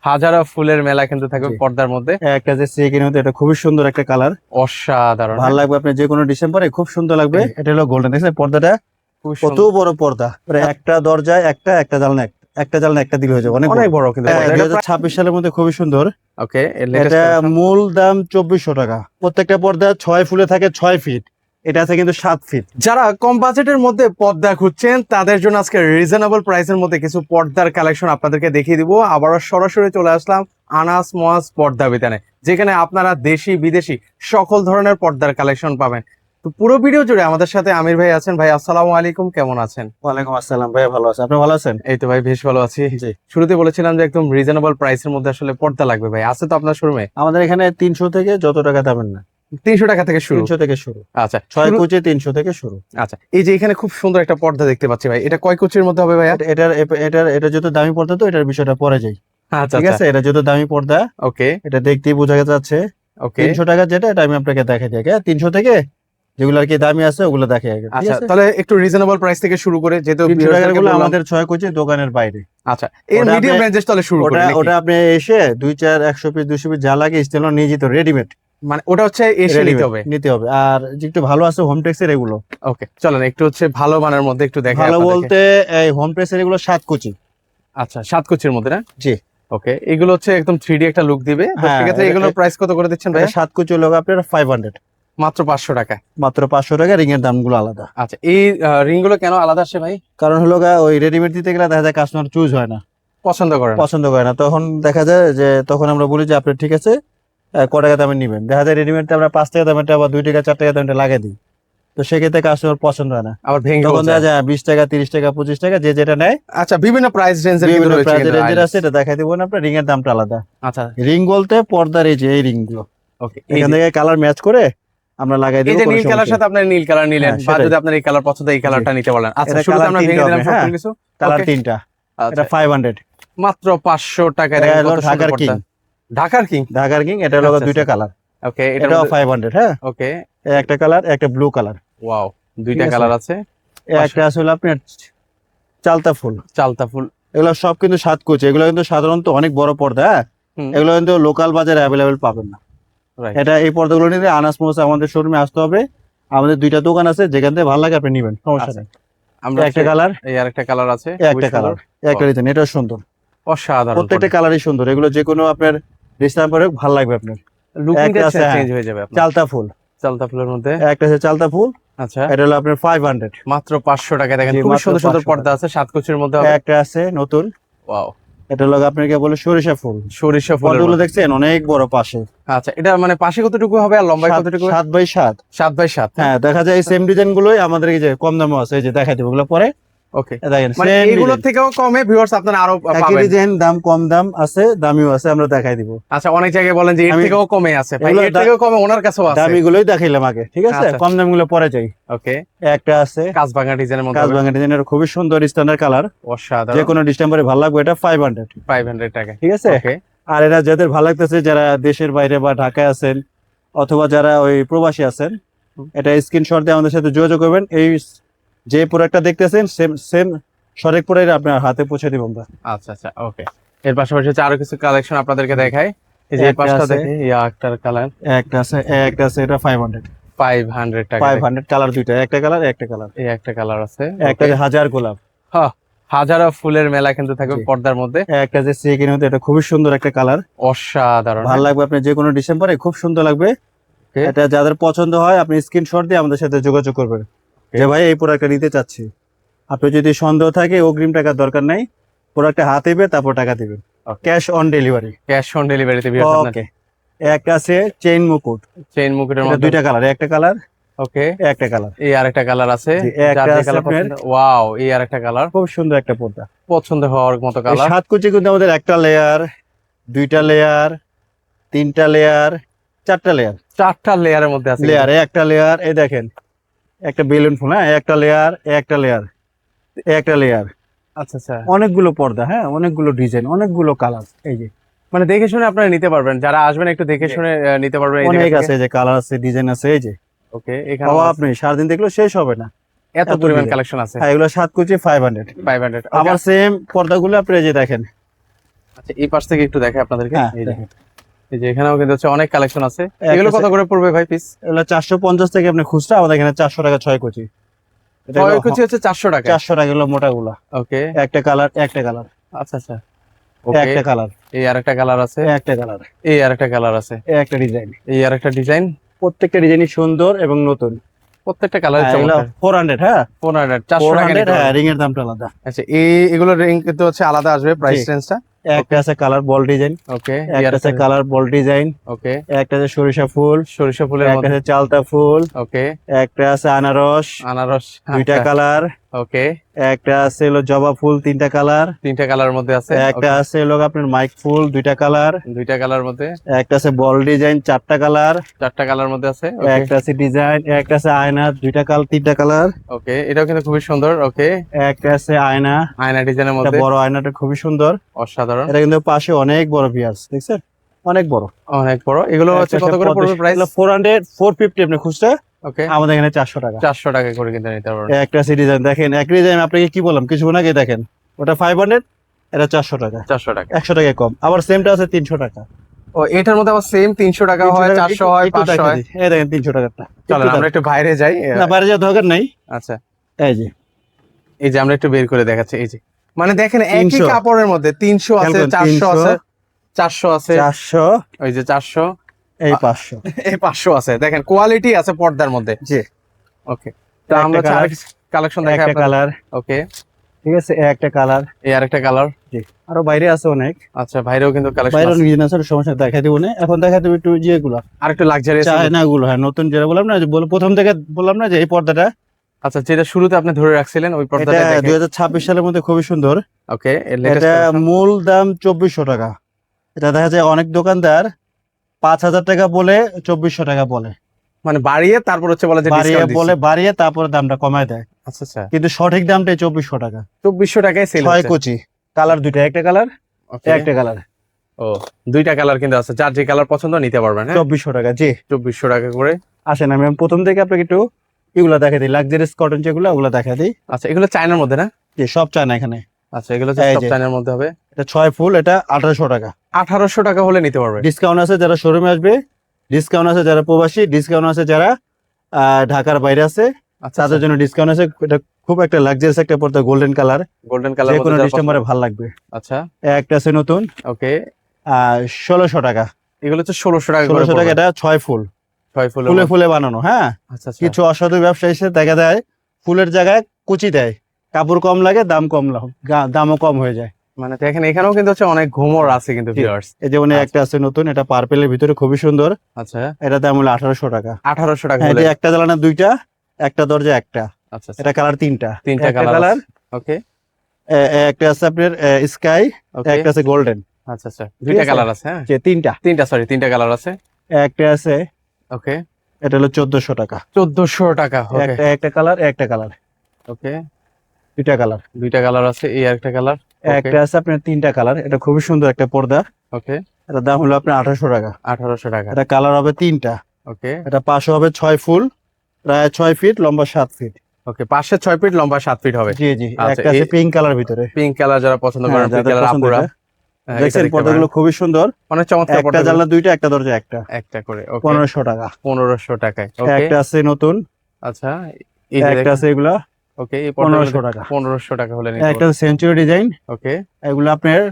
হাজারো ফুলের মেলা কিন্তু থাকবে পর্দার মধ্যে। একটা যে সিকিন হতে, এটা খুবই সুন্দর একটা কালার, অসাধারণ, ভালো লাগবে আপনি যে কোনো ডিসেম্বরে, খুব সুন্দর লাগবে। এটা হলো গোল্ডেন, দেখছেন পর্দাটা খুব কত বড় পর্দা, একটা দরজায় একটা একটা জানলা, একটা জানলা একটা দিলে হয়ে যাবে, অনেক অনেক বড় কিন্তু। 2026 সালের মধ্যে খুবই সুন্দর। ওকে, এটা মূল দাম 2400 টাকা। প্রত্যেকটা পর্দা 6 ফুলে থাকে, 6 ফিট, এটা আছে কিন্তু 7 ফিট। যারা কম বাজেটের মধ্যে পর্দা খুঁজছেন তাদের জন্য আজকে রিজনেবল প্রাইসের মধ্যে কিছু পর্দার কালেকশন আপনাদেরকে দেখিয়ে দিব। আবারও সরাসরি চলে আসলাম আনাস মোয়াজ পর্দা বিতানে, যেখানে আপনারা দেশি বিদেশি সকল ধরনের পর্দার কালেকশন পাবেন। তো পুরো ভিডিও জুড়ে আমাদের সাথে আমির ভাই আছেন। ভাই আসসালামু আলাইকুম, কেমন আছেন? ওয়ালাইকুম আসসালাম ভাই, ভালো আছেন? আপনি ভালো আছেন? এই তো ভাই বেশ ভালো আছি। জি। শুরুতে বলেছিলাম যে একদম রিজনেবল প্রাইসের মধ্যে আসলে পর্দা লাগবে, ভাই আছে তো আপনার শোরুমে? আমাদের এখানে 300 থেকে যত টাকা দামেন না, 300 টাকা থেকে শুরু। 300 থেকে শুরু। আচ্ছা, 6 কুচি 300 থেকে শুরু। আচ্ছা, এই যে এখানে খুব সুন্দর একটা পর্দা দেখতে পাচ্ছি ভাই, এটা কয় কুচির মধ্যে হবে ভাইয়া? এটা যত দামি পর্দা, তো এটার বিষয়টা পরে যাই। আচ্ছা ঠিক আছে, এটা যত দামি পর্দা, ওকে এটা দেখতেই বোঝা যাচ্ছে। ওকে 300 টাকা যেটা, এটা আমি আপনাকে দেখাই দিই। 300 থেকে যেগুলো আর কি দামি আছে ওগুলো দেখে আগে। ঠিক আচ্ছা, আছে, তাহলে একটু রিজনেবল প্রাইস থেকে শুরু করে, যেহেতু 300 টাকার গুলো আমাদের 6 কুচি দোকানের বাইরে। আচ্ছা, এই ওটা মিডিয়াম আপনি- রেঞ্জের তাহলে শুরু করি নাকি? ওটা আপনি এসে 2 4 100 পিস 200 পিস যা লাগে স্টেল নিয়ে যেতে রেডিমেড, মানে ওটা হচ্ছে এসে নিতে হবে। নিতে হবে। আর যে একটু ভালো আছে হোম টেক্সের এগুলো, ওকে চলেন একটু হচ্ছে ভালো মানের মধ্যে একটু দেখাই ভালো আপনাদেরকে। বলতে এই হোম টেক্সের এগুলো 7 কুচি। আচ্ছা, 7 কুচির মধ্যে না? জি। ওকে, এগুলো হচ্ছে একদম 3D একটা লুক দিবে। তো হ্যাঁ, সেক্ষেত্রে এগুলোর প্রাইস কত করে দিচ্ছেন ভাই? 7 কুচি লোক আপনার 500, মাত্র 500 টাকা। মাত্র 500 টাকা। রিং এর দামগুলো আলাদা। আচ্ছা, এই রিং গুলো কেন আলাদা আসে ভাই? কারণ হলো ওই রেডিমেড দিতে গেলে দেখা যায় কাস্টমার চুজ হয় না, পছন্দ করেন? পছন্দ করে না। তখন দেখা যায় যে তখন আমরা বলি যে আপনি ঠিক আছে ক টাকা দামে নিবেন। দেখা যায় রেডিমেডটা আমরা 5 টাকা দামেরটা আবার 2 টাকা 4 টাকা দামেরটা লাগিয়ে দিই, তো সেক্ষেত্রে কাস্টমার পছন্দ হয় না। আবার ভেঙে তখন দেখা যায় 20 টাকা 30 টাকা 25 টাকা যে যেটা নেয়। আচ্ছা, বিভিন্ন প্রাইস রেঞ্জের কিন্তু বিভিন্ন রয়েছে প্রাইস কিন্তু রেঞ্জের আইটেম। আছে, এটা দেখাই দিব না। আপনার রিং এর দামটা আলাদা। আচ্ছা রিং বলতে পর্দার এই যে এই রিং গুলো, ওকে, এখান থেকে কালার ম্যাচ করে আমরা লাগাই দেব। এই যে নীল কালার সাথে আপনি নীল কালার নিলেন, হ্যাঁ, বা সেটাই। যদি আপনার এই কালার পছন্দ এই কালারটা নিতে পারলেন। আচ্ছা, এটা শুরুতে colour আমরা তিনটা ভেঙে দিলাম হবে, সকল হ্যাঁ। কিছু। কালার Okay, 3টা, আচ্ছা, এটা 500। মাত্র 500 টাকায় এটা দেখেন হলো কত সুন্দর ঢাকার পর্দা। কিং। ঢাকার কিং। ঢাকার কিং, এটা হলো আচ্ছা, দুইটা কালার। ওকে, এটাও 500, হ্যাঁ। ওকে, একটা কালার, একটা ব্লু কালার। ওয়াও, দুইটা ঠিক আছে। কালার আছে। একটা আছে হলো আপনার চালতা ফুল। চালতা ফুল। এগুলো সব কিন্তু 7 কুচি। এগুলো কিন্তু সাধারণত অনেক বড় পর্দা, হ্যাঁ। হুম, এগুলো কিন্তু লোকাল বাজারে অ্যাভেলেবেল পাবেন না। right. এটা এই পর্দাগুলো নিতে আনাস মোসা আমাদের শোরুমে আসতে হবে। আমাদের 2টা দোকান আছে, যেখান থেকে ভালো লাগে আপনি নিবেন, সমস্যা আচ্ছা, নেই। আমরা একটা কালার, এই আরেকটা কালার আছে, একটা খুবই কালার, সুন্দর। একটা ডিজাইন, এটা সুন্দর। অসাধারণ, প্রত্যেকটা কালারই সুন্দর। এগুলো যে কোনো আপনার ডিসপ্লে পরে ভালো লাগবে আপনার। লুকিংটা একটা আছে, হ্যাঁ, চেঞ্জ হয়ে যাবে আপনার। চালতা ফুল। চালতা ফুলের মধ্যে, একটা আছে চালতা ফুল, আচ্ছা, এটা হলো আপনার 500। মাত্র 500 টাকায় দেখেন জি, খুবই মাত্র সুন্দর সুন্দর 500 পর্দা আছে, 7 কুচির মধ্যে হবে। একটা আছে নতুন, ওয়াও, এটা হলো আপনাকে বলে সরিষা ফুল। সরিষা ফুলের পর্দাগুলো মধ্যে। দেখছেন অনেক বড় পাশে। আচ্ছা, এটা মানে পাশে কতটুকু হবে আর লম্বায় কতটুকু? 7x7। 7x7। হ্যাঁ, দেখা যায় এই সেম ডিজাইন গুলোই আমাদের এই যে কম দামে আছে, এই যে দেখাই দেবো ওগুলো পরে। ওকে, দেখেন মানে same এইগুলো design। থেকেও কমে ভিউয়ার্স আপনারা আরো একই পাবেন। ডিজাইন, দাম কম দাম আছে, দামিও আছে, আমরা দেখাই দিব। আচ্ছা, অনেক জায়গায় বলেন যে এর আমি- থেকেও কমে আছে, ভাই এগুলো এর থেকেও কমে ওনার কাছেও আছে। দামি গুলোই দেখাইলাম আগে, ঠিক আছে। আচ্ছা। কম দাম গুলো পরে যাই। ওকে, একটা আছে কাজভাঙা ডিজাইনের মধ্যে হবে। কাজভাঙা ডিজাইনের, খুবই সুন্দর স্ট্যান্ডার্ড কালার, যে অসাধারণ, কোনো ডিসেম্বরে ভালো লাগবে। এটা 500, 500 টাকা। ঠিক আছে। ওকে, আর এটা যাদের ভালো লাগতেছে, যারা দেশের বাইরে বা ঢাকায় আছেন অথবা যারা ওই প্রবাসী আছেন, এটা স্ক্রিনশট দিয়ে আমাদের সাথে যোগাযোগ করবেন। এই যে প্রোডাক্টটা দেখতেছেন সেম সেম সরেক প্রোডাক্ট আপনার হাতে পৌঁছে দিব আমরা। আচ্ছা আচ্ছা, ওকে। এর পাশাপাশি হচ্ছে আরো কিছু কালেকশন আপনাদেরকে দেখাই। এই যে এই একটা পাশটা আছে। দেখে ইয়া একটার কালার একটা আছে এটা 500। 500 টাকা। 500 কালার দুইটা, একটা কালার একটা কালার। এই একটা কালার আছে, একটা যে হাজার গোলাপ। হ্যাঁ, হাজারো ফুলের মেলা কিন্তু থাকবে জি। পর্দার মধ্যে। একটা যে সিকিন হতে, এটা খুবই সুন্দর একটা কালার, অসাধারণ, ভালো লাগবে আপনি যে কোনো ডিসেম্বরে, খুব সুন্দর লাগবে। Okay. এটা যাদের পছন্দ হয় আপনি স্ক্রিনশট দিয়ে আমাদের সাথে যোগাযোগ করবেন যে ভাই এই প্রোডাক্টটা নিতে চাচ্ছি। আপনি যদি সন্দেহ থাকে অগ্রিম টাকার দরকার নাই, প্রোডাক্টটা হাতে পেয়ে তারপর টাকা দিবেন, Okay. Cash on delivery. Cash on ডেলিভারিতে ওকে। একটা আছে চেইন মুকুট, চেইন মুকুটের এটা মধ্যে। দুইটা কালার, একটা কালার ওকে, একটা কালার। এই আরেকটা কালার আছে, জি, যার একটা যে আছে কালার আপনার- পছন্দ। ওয়াও, এই আরেকটা কালার খুব সুন্দর একটা পর্দা। পছন্দ হওয়ার মতো এই কালার। 7 কুচি কিন্তু আমাদের একটা লেয়ার, দুইটা লেয়ার, তিনটা লেয়ার, চারটা লেয়ার। 4টা লেয়ারের মধ্যে আছে। লেয়ার, একটা লেয়ার, এই দেখেন একটা বেলুন ফুল, হ্যাঁ, একটা লেয়ার, একটা লেয়ার, একটা লেয়ার, আচ্ছা আচ্ছা, অনেকগুলো পর্দা, হ্যাঁ, অনেকগুলো ডিজাইন, অনেকগুলো কালার। এই যে মানে দেখে শুনে আপনারা নিতে পারবেন, যারা আসবেন একটু দেখে জি। শুনে নিতে পারবেন। অনেক আছে, এই যে কালার আছে, ডিজাইন আছে, এই যে ওকে, এখানে বাবা আপনি সারাদিন দেখলেও শেষ হবে না, এত এত পরিমাণ design। কালেকশন আছে। হ্যাঁ, এগুলো 7 কুচি 500। 500। আবার সেম পর্দাগুলো আপনি এই যে দেখেন, আচ্ছা এই পাশ থেকে একটু দেখে আপনাদেরকে। হ্যাঁ এই যে এই যে এখানেও কিন্তু হচ্ছে অনেক কালেকশন আছে। এগুলো কত আছে। করে পড়বে ভাই পিস? এগুলো 450 থেকে আপনি খুচরা, আমাদের এখানে 400 টাকা 6 কুচি। এটা ছয় কুচি হচ্ছে 400 টাকা। 400 টাকা হলো মোটা গুলা। ওকে একটা কালার, একটা কালার, আচ্ছা আচ্ছা ওকে। একটা কালার, এই আরেকটা কালার আছে, একটা কালার, এই আরেকটা কালার আছে, একটা ডিজাইন। এই আরেকটা ডিজাইন। প্রত্যেকটা ডিজাইনই সুন্দর এবং নতুন। প্রত্যেকটা কালার এগুলো চমৎকার। 400, হ্যাঁ 400 400 টাকা 400, নিতে হ্যাঁ পারবেন। রিং এর দামটা আলাদা। আচ্ছা এগুলো রিং কিন্তু হচ্ছে আলাদা আসবে প্রাইস রেঞ্জটা। একটা আছে কালার বল ডিজাইন, ওকে একটা আছে কালার বল ডিজাইন, ওকে একটা আছে সরিষা ফুল, সরিষা ফুলের একটা মধ্যে। আছে চালতা ফুল, ওকে একটা আছে আনারস, আনারস দুইটা কালার, ওকে একটা আছে হলো জবা ফুল, তিনটা কালার, তিনটা কালার মধ্যে আছে। একটা আছে হলো আপনার মাইক ফুল, দুইটা কালার, দুইটা কালার মধ্যে, একটা আছে বল ডিজাইন, চারটা কালার, চারটা কালার মধ্যে আছে। একটা আছে ডিজাইন, একটা আছে আয়না, দুইটা কালার, তিনটা কালার, ওকে এটাও কিন্তু খুবই সুন্দর। ওকে একটা আছে আয়না, আয়না ডিজাইনের এটা মধ্যে বড় আয়নাটা খুবই সুন্দর। অসাধারণ, এটা কিন্তু পাশে অনেক বড় পিয়াস, দেখছেন অনেক বড়, অনেক বড়। এগুলো হচ্ছে কত করে পড়বে প্রাইস? 400 450 আপনি খুচরা, ওকে আমাদের এখানে 400 টাকা। 400 টাকা করে কিনতে নিতে পারবেন। একটা আছে ডিজাইন, দেখেন এক ডিজাইন আপনাকে কি বললাম কিছুক্ষণ আগে, দেখেন ওটা 500, এটা 400 টাকা, 400 টাকা। 100 টাকা কম। আবার সেমটা আছে 300 টাকা। ও এটার মধ্যে আবার সেম 300 টাকা হয়, 400 হয়, 500 হয়। এই দেখেন 300 টাকাটা। চলেন আমরা একটু বাইরে যাই। না বাইরে যাওয়ার দরকার নাই। আচ্ছা এই যে এই যে আমরা একটু বের করে দেখাচ্ছি। এই যে মানে দেখেন একই 300 কাপড়ের মধ্যে 300 আছে, 400 আছে, 400 আছে, 400, ওই যে 400, এই 500। এই 500 আছে। দেখেন কোয়ালিটি আছে পর্দার মধ্যে। জি ওকে তো আমরা কালেকশন দেখাই একটা আপনাদের। কালার, ওকে ঠিক আছে একটা কালার। এই আরেকটা কালার। জি আরো বাইরে আছে অনেক, আচ্ছা বাইরেও কিন্তু কালেকশন বাইরে আছে। নিজে না স্যার সমস্যা দেখাই দিব না, এখন দেখাই দেব একটু যেগুলো আরেকটু লাক্সারিয়াস। চায়না গুলো, হ্যাঁ নতুন যেটা বললাম না, যে প্রথম থেকে বললাম না যে এই পর্দাটা, আচ্ছা যেটা শুরুতে আপনি ধরে রাখছিলেন ওই এটা পর্দাটা দেখেন। 2026 সালের মধ্যে খুবই সুন্দর। ওকে এটা মূল দাম 2400 টাকা। এটা দেখা যায় অনেক দোকানদার 5000 টাকা বলে 2400 টাকা বলে, মানে বাড়িয়ে তারপর হচ্ছে বলে যে বাড়িয়ে ডিসকাউন্ট বলে দিচ্ছি। বাড়িয়ে তারপরে দামটা কমায় দেয়, আচ্ছা আচ্ছা কিন্তু সঠিক দামটাই 2400 টাকা। 2400 টাকায় সেল 6 হচ্ছে। কুচি কালার, দুইটা একটা কালার, ওকে একটা কালার, ও দুইটা কালার কিন্তু আছে, যার যে কালার পছন্দ নিতে পারবেন। হ্যাঁ 2400 টাকা। জি 2400 টাকা করে। আসেন আমি প্রথম থেকে আপনাকে একটু এগুলা দেখা দিই, লাক্সারিয়াস কটন যেগুলো ওগুলা দেখা দিই। আচ্ছা এগুলো চায়নার মধ্যে না? যে সব চায়না এখানে। আচ্ছা এগুলো হচ্ছে এই সব যে। চায়নার মধ্যে হবে। এটা 6 ফুল, এটা 1800 টাকা। 1800 টাকা হলে নিতে পারবে। ডিসকাউন্ট আছে যারা শোরুমে আসবে, ডিসকাউন্ট আছে যারা প্রবাসী, ডিসকাউন্ট আছে যারা ঢাকার বাইরে আছে আচ্ছা তাদের জন্য ডিসকাউন্ট আছে। এটা খুব একটা লাক্সারিয়াস একটা পর্দা, গোল্ডেন কালার, গোল্ডেন কালার যে কোনো মধ্যে ডিসেম্বরে ভালো লাগবে। আচ্ছা একটা আছে নতুন, ওকে 1600 টাকা। এগুলো হচ্ছে 1600 টাকা করে 1600 টাকা, পড়বে। এটা 6 ফুল, 6 ফুলের ফুলে মধ্যে। ফুলে বানানো। হ্যাঁ আচ্ছা আচ্ছা কিছু অসাধু ব্যবসায়ী এসে দেখা দেয় ফুলের জায়গায় কুচি দেয়, কাপড় কম লাগে, দাম কম, দামও কম হয়ে যায়। মানে দেখেন এখানেও কিন্তু হচ্ছে অনেক ঘুমর আছে কিন্তু জি। ভিউয়ার্স। এই যেমন একটা আছে নতুন, এটা পার্পেলের ভিতরে খুবই সুন্দর, আচ্ছা এটা দাম হলো 1800 টাকা। 1800 টাকা হ্যাঁ হলে। এটা একটা জ্বালানা দুইটা, একটা দরজা একটা, আচ্ছা আচ্ছা এটা কালার তিনটা, তিনটা একটা কালার কালার, ওকে একটা আছে আপনার স্কাই, ওকে একটা আছে গোল্ডেন, আচ্ছা আচ্ছা দুইটা আছে? কালার আছে। হ্যাঁ যে তিনটা, তিনটা কালার আছে। একটা আছে ওকে এটা হলো 1400 টাকা। 1400 টাকা ওকে একটা কালার, একটা কালার, ওকে দুইটা কালার, দুইটা কালার আছে। এই আরেকটা কালার একটা আছে আপনার তিনটা কালার, এটা খুবই সুন্দর একটা পর্দা, ওকে এটা দাম হলো আপনার 1800 টাকা। 1800 টাকা এটা কালার হবে তিনটা, ওকে এটা পাশে হবে 6 ফুল, প্রায় 6 ফিট, লম্বা 7 ফিট। ওকে পাশে 6 ফিট লম্বা 7 ফিট হবে। জি জি আচ্ছা, একটা আছে পিঙ্ক কালার ভিতরে, পিঙ্ক কালার যারা পছন্দ হ্যাঁ, করেন, পিঙ্ক যাদের কালার পছন্দ আপুরা এটা। দেখছেন দেখতে পর্দাগুলো পারেন। খুবই সুন্দর, অনেক চমৎকার একটা পর্দা। জানলা দুইটা, একটা দরজা একটা, একটা করে ওকে 1500 টাকা। 1500 টাকায় ওকে একটা আছে নতুন, আচ্ছা এই যে একটা আছে এগুলা ওকে এই 1500 টাকা। 1500 টাকা হলে নিতে একটা সেঞ্চুরি ডিজাইন, ওকে এগুলো আপনার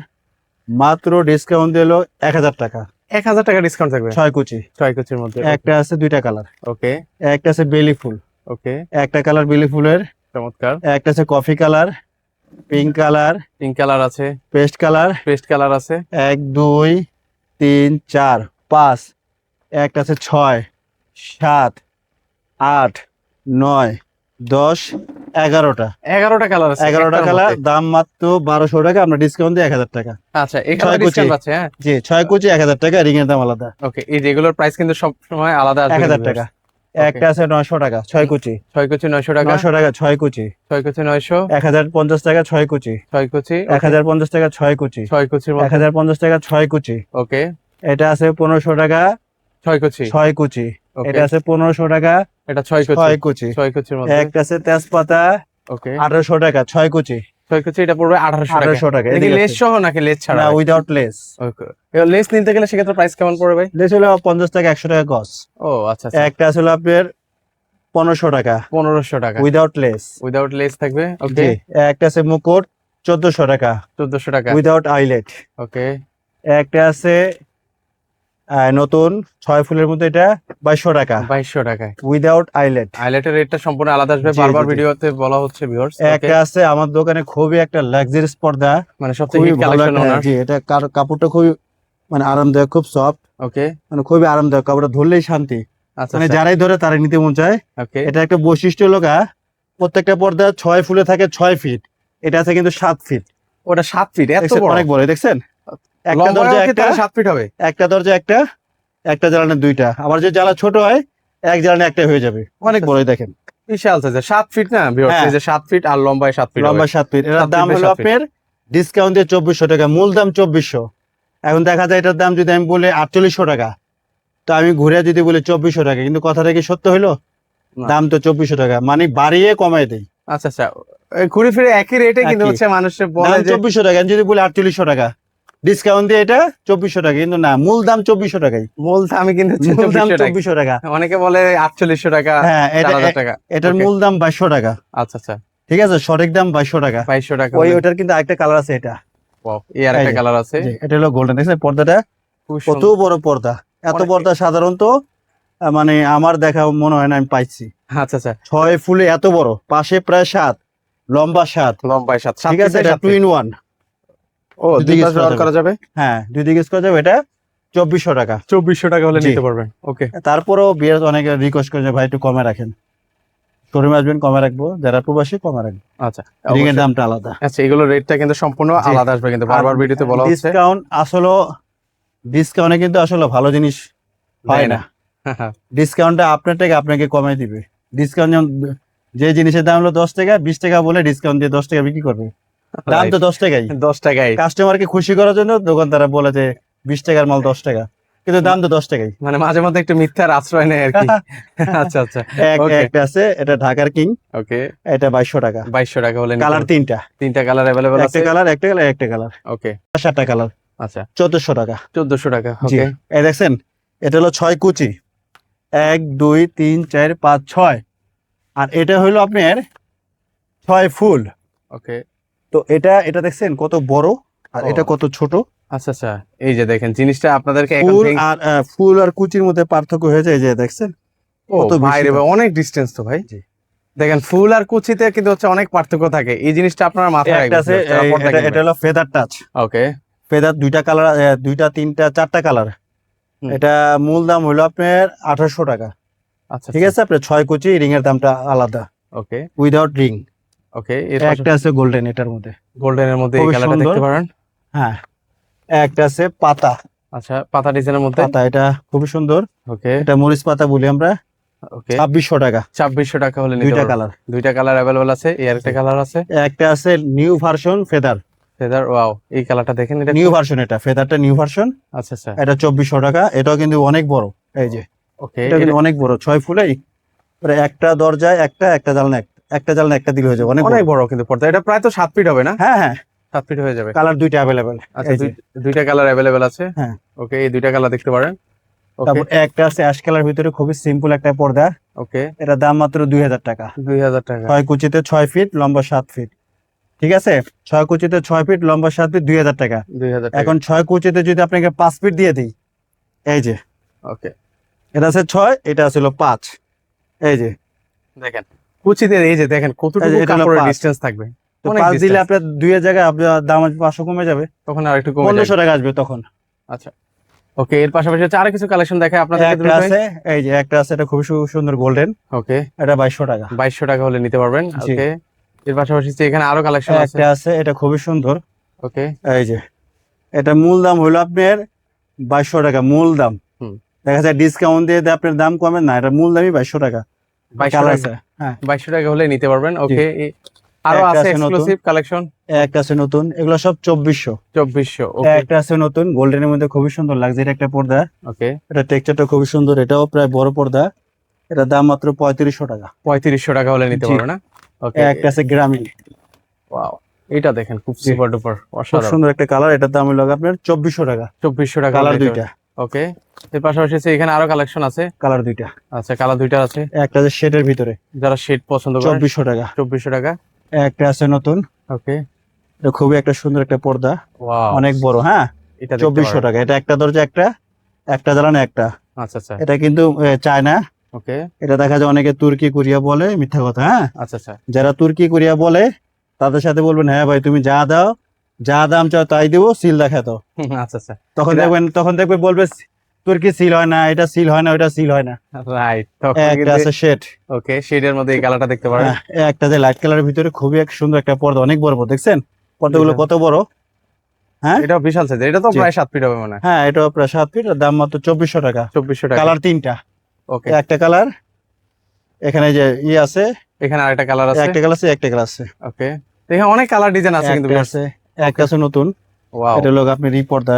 মাত্র ডিসকাউন্ট দিল 1000 টাকা, 1000 টাকা ডিসকাউন্ট থাকবে 6 কুচি। 6 কুচির মধ্যে। একটা আছে দুইটা কালার, ওকে একটা আছে বেলি ফুল, ওকে একটা কালার বেলি ফুলের, চমৎকার। একটা আছে coffee colour, pink colour, pink colour আছে, পেস্ট কালার, পেস্ট কালার আছে, 1 2 3 4 5, একটা আছে 6 7 8 9 10 11টা, 11টা কালার আছে 11টা একটার কালার, মধ্যে। দাম মাত্র 1200 টাকা, আমরা ডিসকাউন্ট দিই 1000 টাকা। আচ্ছা এখানে 6 কুচি। ডিসকাউন্ট আছে। হ্যাঁ জি 6 কুচি 1000 টাকা, রিং এর দাম আলাদা ওকে এই যেগুলোর প্রাইস কিন্তু সব সময় আলাদা আসবে 1000 টাকা। একটা আছে 900 টাকা 6 কুচি, 6 কুচি 900 টাকা, 900 টাকা 6 কুচি, 6 কুচি 900, 1050 টাকা 6 কুচি, 6 কুচি 1050 টাকা 6 কুচি, 6 কুচির মধ্যে 1050 টাকা 6 কুচি। ওকে এটা আছে 1500 টাকা 6 কুচি 6 কুচি, ওকে এটা আছে 1500 টাকা এটা 6 কুচি 6 কুচি। 6 কুচির মধ্যে একটা আছে তেজপাতা ওকে 1800 টাকা 6 কুচি, 6 কুচি এটা পড়বে 1800 টাকা। 1800 টাকা। এটা কি লেস সহ নাকি লেস ছাড়া? না, উইদাউট লেস। ওকে, লেস নিতে গেলে সেক্ষেত্রে প্রাইস কেমন পড়বে ভাই? লেস হলো 50 টাকা, 100 টাকা গজ। ও আচ্ছা আচ্ছা, একটা আছে হলো আপনার 1500 টাকা 1500 টাকা উইদাউট লেস। উইদাউট লেস থাকবে। ওকে, জি। একটা আছে মুকুট 1400 টাকা 1400 টাকা। Without eyelet. ওকে, একটা আছে নতুন 6 ফুলের মধ্যে, এটা 2200 টাকা 2200 টাকায়। Without eyelet. হাইলাইটের রেটটা সম্পূর্ণ আলাদা আসবে, জি, বারবার জি, জি। ভিডিওতে বলা হচ্ছে ভিউয়ার্স। একটা আছে আমার দোকানে খুবই একটা লাক্সারিয়াস পর্দা, মানে সবচেয়ে খুবই হিট ভালো কালেকশন একটা। ওনার। জি, এটা কাপড়টা খুবই মানে আরামদায়ক, খুব সফট, ওকে, মানে খুবই আরামদায়ক, কাপড়টা ধরলেই শান্তি, আচ্ছা মানে আচ্ছা, যারাই ধরে তারাই নিতে মন চায়। ওকে, এটা একটা বৈশিষ্ট্য লোকা, প্রত্যেকটা পর্দা 6 ফুলে থাকে 6 ফিট, এটা আছে কিন্তু 7 ফিট। ওটা 7 ফিট, এত দেখছেন? বড়। অনেক বড়, দেখছেন? একটা লম্বায়ও দরজা কি একটা, তাহলে 7 ফিট হবে? একটা দরজা একটা, একটা জ্বালানা দুইটা। আবার যে জ্বালা ছোট হয় এক জ্বালানা একটা হয়ে যাবে, অনেক বড়। দেখেন বিশাল সাইজ, 7 ফিট না ভিউয়ার্স? হ্যাঁ। এই যে 7 ফিট আর লম্বায় 7 ফিট লম্বা হবে। 7 ফিট। এটার 7 দাম ফিট বাই হলো 7 ফিট। আপনার ডিসকাউন্ট দিয়ে 2400 টাকা, মূল দাম 2400। এখন দেখা যায় এটার দাম যদি আমি বলি 4800 টাকা, তো আমি ঘুরে যদি বলি 2400 টাকা, কিন্তু কথাটা কি সত্য হইলো? না। দাম তো 2400 টাকা, মানে বাড়িয়ে কমাই দেই। আচ্ছা আচ্ছা, এই ঘুরে ফিরে একই রেটে কিন্তু একই। হচ্ছে মানুষের দাম বলে যে 2400 টাকা, আমি যদি বলি 4800 টাকা, ডিসকাউন্ট দিয়ে এটা 2400 টাকা, কিন্তু না, মূল দাম 2400 টাকাই। মূল দামই কিন্তু হচ্ছে মূল দাম 2400 টাকা। 2400 টাকা। অনেকে বলে 4800 টাকা, হ্যাঁ, 4000 টাকা। এটার Okay. মূল দাম 2200 টাকা। আচ্ছা আচ্ছা, ঠিক আছে, সঠিক দাম 2200 টাকা। 2200 টাকা। ওটার কিন্তু আরেকটা কালার আছে, এটা Wow, এই আরেকটা এই যে, কালার আছে। জি, এটা হলো গোল্ডেন। দেখছেন পর্দাটা খুব কত সুন্দর। বড় পর্দা? এত অনেক- পর্দা সাধারণত মানে আমার দেখা মনে হয় না আমি পাইছি। আচ্ছা আচ্ছা, 6 ফুলে এত বড়, পাশে প্রায় 7, লম্বা 7। লম্বায় 7, ঠিক আছে, এটা 2 in 1। ও, দুই দুই দিকে পাশে করা রড যাবে। করা যাবে। হ্যাঁ, দুই দিকে ইউজ করা যাবে। এটা 2400 টাকা। 2400 টাকা হলে জি। নিতে পারবেন। ওকে, তারপরেও বিয়ের অনেকে রিকোয়েস্ট করে যে ভাই একটু কমে রাখেন, শোরুমে আসবেন কমে রাখবো, যারা প্রবাসী কমে রাখবো, আচ্ছা রিং এর অবশ্যই। দামটা আলাদা। আচ্ছা, এগুলো রেটটা কিন্তু সম্পূর্ণ জি। আলাদা আসবে, কিন্তু বারবার ভিডিওতে বলা হচ্ছে। ডিসকাউন্ট আসলে, ডিসকাউন্টে কিন্তু আসলে ভালো জিনিস হয় দেয় না। ডিসকাউন্টটা আপনার টাকা আপনাকে কমাই দিবে। ডিসকাউন্ট যেমন যে জিনিসের দাম হলো 10 টাকা, 20 টাকা বলে ডিসকাউন্ট দিয়ে 10 টাকা বিক্রি করবে, দাম তো 10 টাকাই। 10 টাকায়, কাস্টমারকে খুশি করার জন্য দোকানদাররা বলে যে 20 টাকার মাল 10 টাকা, কিন্তু দাম তো 10 টাকাই। মানে মাঝে মধ্যে একটু মিথ্যার আশ্রয় নেয় আর কি। আচ্ছা আচ্ছা, ওকে একটা আছে, এটা ঢাকার কিং, ওকে, এটা 2200 টাকা। 2200 টাকা হলে কালার তিনটা, তিনটা কালার अवेलेबल একটা আছে। কালার, একটা কালার, একটা কালার, ওকে, 7টা কালার, আচ্ছা 1400 টাকা। 1400 টাকা। জি। ওকে, এই দেখছেন, এটা হলো 6 কুচি, 1 2 3 4 5 6, আর এটা হলো আপনার 6 ফুল। ওকে, তো এটা দেখছেন কত বড়, আর ও। এটা কত ছোট। আচ্ছা আচ্ছা, এই যে দেখেন জিনিসটা আপনাদেরকে এখন ফুল থেকে- আর ফুল আর কুচির মধ্যে পার্থক্য হয়ে যায়, এই যে দেখছেন ও কত ভাই বেশি রে দাম। ভাই, অনেক ডিসটেন্স তো ভাই। জি। দেখেন ফুল আর কুচিতে কিন্তু হচ্ছে অনেক পার্থক্য থাকে, এই জিনিসটা আপনার মাথায় একটা আছে, এটা হলো ফেদার টাচ। ওকে, ফেদার দুইটা কালার, দুইটা তিনটা চারটা কালার। হুম। এটা মূল দাম হলো আপনার 1800 টাকা। আচ্ছা ঠিক আছে, আপনার 6 কুচি, রিং এর দামটা আলাদা, ওকে উইদাউট রিং। ওকে, এর একটা আছে গোল্ডেন, এটার মধ্যে। গোল্ডেনের মধ্যে এই খুবই কালারটা সুন্দর। দেখতে পারেন। হ্যাঁ, একটা আছে পাতা। আচ্ছা, পাতা ডিজাইনের মধ্যে। পাতা, এটা খুবই সুন্দর। ওকে এটা মরিচ পাতা বলি আমরা। ওকে, 2600 টাকা, 2600 টাকা হলে নিতে দুইটা পারবেন। কালার। দুইটা কালার अवेलेबल আছে, এই আরেকটা কালার আছে একটা আছে new version feather, feather. Wow, এই কালারটা দেখেন, এটা নিউ ভার্সন, এটা ফেদারটা নিউ ভার্সন। আচ্ছা আচ্ছা, এটা 2400 টাকা। এটাও কিন্তু অনেক বড়, এই যে ওকে, এটা কিন্তু অনেক বড়, 6 ফুলেই প্রায় একটা দরজায় একটা জানলা, একটা জানলা একটা দিলে হয়ে যাবে, অনেক অনেক বড়। বড় কিন্তু পর্দা, এটা প্রায় তো 7 ফিট হবে না? হ্যাঁ হ্যাঁ, 7 ফিট হয়ে যাবে। কালার দুইটা অ্যাভেলেবেল। আচ্ছা, দুইটা কালার अवेलेबल আছে। হ্যাঁ। ওকে, এই দুইটা কালার দেখতে পারেন। ওকে তারপর একটা আছে অ্যাশ কালার ভিতরে, খুবই সিম্পল একটা পর্দা। ওকে, এটা দাম মাত্র 2000 টাকা। 2000 টাকা। 6 কুচিতে 6 ফিট, লম্বা 7 ফিট। ঠিক আছে, 6 কুচিতে 6 ফিট, লম্বা 7 ফিট, 2000 টাকা। 2000 টাকা। এখন 6 কুচিতে যদি আপনাকে 5 ফিট দিয়ে দিই, এই যে ওকে, এটা আছে 6, এটা আছে 5, এই যে দেখেন কুচিতে এই যে দেখেন কতটুকু এটা হলো কাপড়ের 5 ডিসটেন্স থাকবে। তো অনেক 5 দিলে distance। আপনার দুইয়ের জায়গায় আপনার দাম 500 কমে যাবে, তখন আর একটু কমে যাবে। 1500 টাকা আসবে তখন। আচ্ছা, ওকে, এর পাশাপাশি হচ্ছে আরো কিছু কালেকশন দেখায় আপনাদেরকে একটা দ্রুত। আছে, এই যে একটা আছে, এটা খুবই সুন্দর গোল্ডেন, ওকে, এটা 2200 টাকা। 2200 টাকা হলে নিতে পারবেন। জি। ওকে, এর পাশাপাশি হচ্ছে এখানে আরো কালেকশন আছে। একটা আছে, এটা খুবই সুন্দর, ওকে, এই যে এটা মূল দাম হলো আপনার 2200 টাকা, মূল দাম। হুম। দেখা যায় ডিসকাউন্ট দিয়ে আপনার দাম কমে না, এটা মূল দামই 2200 টাকা। 2200 কালার টাকা। আছে, হ্যাঁ। 2200 টাকা হলে নিতে পারবেন। ওকে, আরো একটা আছে আছে নতুন। Exclusive collection. একটা আছে নতুন, এগুলো সব 2400। 2400। ওকে একটা আছে নতুন গোল্ডেনের মধ্যে, খুবই সুন্দর লাগছে, এটা একটা পর্দা। ওকে, এটা টেক্সচারটা খুবই সুন্দর, এটাও প্রায় বড় পর্দা। এটা দাম মাত্র 3500 টাকা। 3500 টাকা হলে নিতে জি। পারবেন না? ওকে, একটা আছে গ্রামীণ, ওয়াও, এটা দেখেন খুব জি। সুপার ডুপার খুব অসাধারণ। সুন্দর একটা কালার, এটার দাম হলো আপনার 2400 টাকা। 2400 টাকা কালার দুইটা, ওকে। এর পাশাপাশি হচ্ছে এখানে আরো কালেকশন আছে। কালার দুইটা, আচ্ছা, কালার দুইটা আছে। একটা যে শেডের ভিতরে যারা শেড পছন্দ করে 2400 টাকা। 2400 টাকা। একটা আছে নতুন, ওকে, এটা খুবই একটা সুন্দর একটা পর্দা, ওয়াও, অনেক বড়। হ্যাঁ, এটা দেখতে 2400 পারেন। টাকা। এটা একটা দরজা, একটা জ্বালানো একটা। আচ্ছা আচ্ছা, এটা কিন্তু চায়না। ওকে, এটা দেখা যায় অনেকে তুর্কি কোরিয়া বলে, মিথ্যা কথা। হ্যাঁ, আচ্ছা আচ্ছা। যারা তুর্কি কোরিয়া বলে তাদের সাথে বলবেন হ্যাঁ ভাই তুমি যা দাও, যা দাম চাও তাই দিব, সিল দেখা দাও। আচ্ছা আচ্ছা, তখন দেখবে বলবে তুর্কি সিল হয় না, এটা সিল হয় না, ওটা সিল হয় না। রাইট। তখন একটা কিন্তু আছে শেড। ওকে, শেডের মধ্যে এই কালারটা দেখতে পারেন। হ্যাঁ, একটা যে লাইট কালারের ভিতরে খুবই এক সুন্দর একটা পর্দা, অনেক বড় পর্দা, দেখছেন পর্দাগুলো কত বড়। হ্যাঁ, এটাও বিশাল সাইজ, এটা তো জি। প্রায় 7 ফিট হবে মনে হয়। হ্যাঁ, এটা প্রায় 7 ফিট, দাম মাত্র 2400 টাকা। 2400 টাকা, কালার তিনটা, ওকে। একটা কালার এখানে যে আছে, এখানে আরেকটা কালার আছে, একটা কালার আছে, একটা কালার আছে, ওকে। এখানে অনেক কালার ডিজাইন আছে কিন্তু। একটা আছে, একটা আছে নতুন। ওয়াও, এটা লোক আপনি পর্দা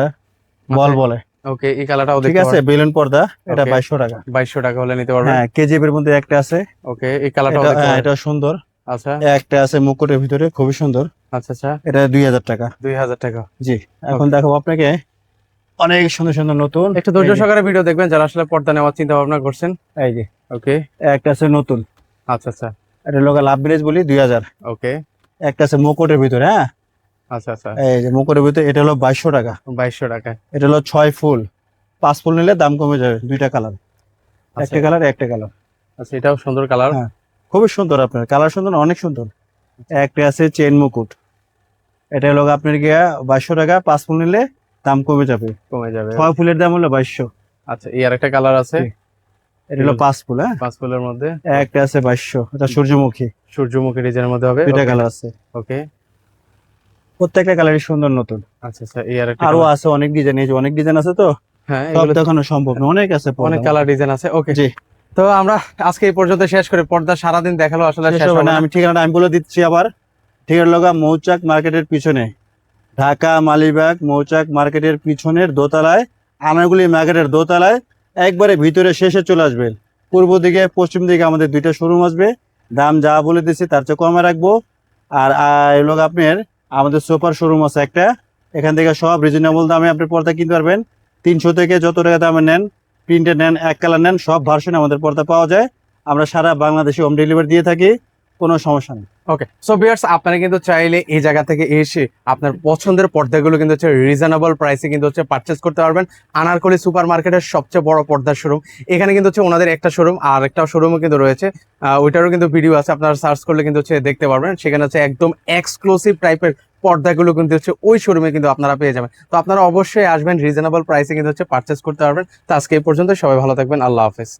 বল বলে, ওকে। এই কালারটাও ঠিক দেখতে আছে, পারেন। বেলুন পর্দা, এটা Okay. 2200 টাকা। 2200 টাকা হলে নিতে পারবেন। হ্যাঁ, কেজিএফ এর মধ্যে একটা আছে, ওকে, এই কালারটাও এটা দেখতে পারেন। এটা সুন্দর। আচ্ছা একটা আছে মুকুটের ভিতরে, খুবই সুন্দর, আচ্ছা আচ্ছা, এটা 2000 টাকা। 2000 টাকা। জি, এখন দেখাবো আপনাকে অনেক সুন্দর সুন্দর নতুন। একটু ধৈর্য এই যে, সহকারে ভিডিও দেখবেন যারা আসলে পর্দা নেওয়ার চিন্তা ভাবনা করছেন। এই যে ওকে, একটা আছে নতুন, আচ্ছা আচ্ছা, এটা লোক লাভ ব্রিজ বলি 2000। ওকে, একটা আছে মুকুটের ভিতরে, হ্যাঁ, আচ্ছা আচ্ছা, এই যে মুকুটের ভিতরে, এটা হলো 2200 টাকা। 2200 টাকা। এটা হলো 6 ফুল, 5 ফুল নিলে দাম কমে যাবে। দুইটা কালার, আচ্ছা একটা কালার একটা কালার। আচ্ছা, এটাও সুন্দর কালার। হ্যাঁ, খুবই সুন্দর, আপনার কালার সুন্দর, অনেক সুন্দর। একটা আছে চেন মুকুট, এটা হলো আপনার গিয়া 2200 টাকা, 5 ফুল নিলে দাম কমে যাবে। কমে যাবে। 6 ফুলের দাম হলো 2200। আচ্ছা, এই আরেকটা কালার আছে, জি। এটা হলো 5 ফুল। হ্যাঁ, 5 ফুলের মধ্যে। একটা আছে 2200, এটা সূর্যমুখী, সূর্যমুখী ডিজাইনের মধ্যে হবে। দুইটা কালার আছে, ওকে, প্রত্যেকটা কালারই সুন্দর নতুন। আচ্ছা আচ্ছা, এই আরেকটা আরো colour। আছে অনেক ডিজাইন, এই যে অনেক ডিজাইন আছে তো, হ্যাঁ, সব এগুলো দেখানো সম্ভব না, অনেক আছে পর্দা। অনেক কালার ডিজাইন আছে। ওকে, জি, তো আমরা আজকে এই পর্যন্ত শেষ করে পর্দা সারাদিন দেখালো আসলে শেষ শেষ হবে হবে না। না। আমি ঠিকানাটা আমি বলে দিচ্ছি আবার, ঠিকানা লগা মৌচাক মার্কেটের পিছনে, ঢাকা মালিবাগ মৌচাক মার্কেটের পিছনের দোতলায়, আনারগুলি মার্কেটের দোতলায়, একবারে ভিতরে শেষে চলে আসবেন। পূর্ব দিকে পশ্চিম দিকে আমাদের দুইটা শোরুম আসবে, দাম যা বলে দিচ্ছি তার চেয়ে কমে রাখবো। আর এই লোক আপনার আমাদের সুপার শোরুম আছে একটা, এখান থেকে সব রিজনেবল দামে আপনি পর্দা কিনতে পারবেন। 300 থেকে যত টাকা দামে নেন, প্রিন্টে নেন, এক কালার নেন, সব ভার্সনে আমাদের পর্দা পাওয়া যায়। আমরা সারা বাংলাদেশে হোম ডেলিভারি দিয়ে থাকি, কোনো সমস্যা নেই। ওকে, সো ভিউয়ার্স, আপনারা কিন্তু চাইলে এই জায়গা থেকে এসে আপনার পছন্দের পর্দাগুলো কিন্তু হচ্ছে রিজনেবল প্রাইসে কিন্তু হচ্ছে পারচেজ করতে পারবেন। আনারকলি সুপার মার্কেটের সবচেয়ে বড় পর্দার শোরুম। এখানে কিন্তু হচ্ছে ওনাদের একটা শোরুম আর একটা শোরুমও কিন্তু রয়েছে, ওইটারও কিন্তু ভিডিও আছে, আপনারা সার্চ করলে কিন্তু হচ্ছে দেখতে পারবেন। সেখানে হচ্ছে একদম এক্সক্লুসিভ টাইপের পর্দাগুলো কিন্তু হচ্ছে ওই শোরুমে কিন্তু আপনারা পেয়ে যাবেন। তো আপনারা অবশ্যই আসবেন, রিজনেবল প্রাইসে কিন্তু হচ্ছে পারচেজ করতে পারবেন। তো আজকে এই পর্যন্ত, সবাই ভালো থাকবেন, আল্লাহ হাফেজ।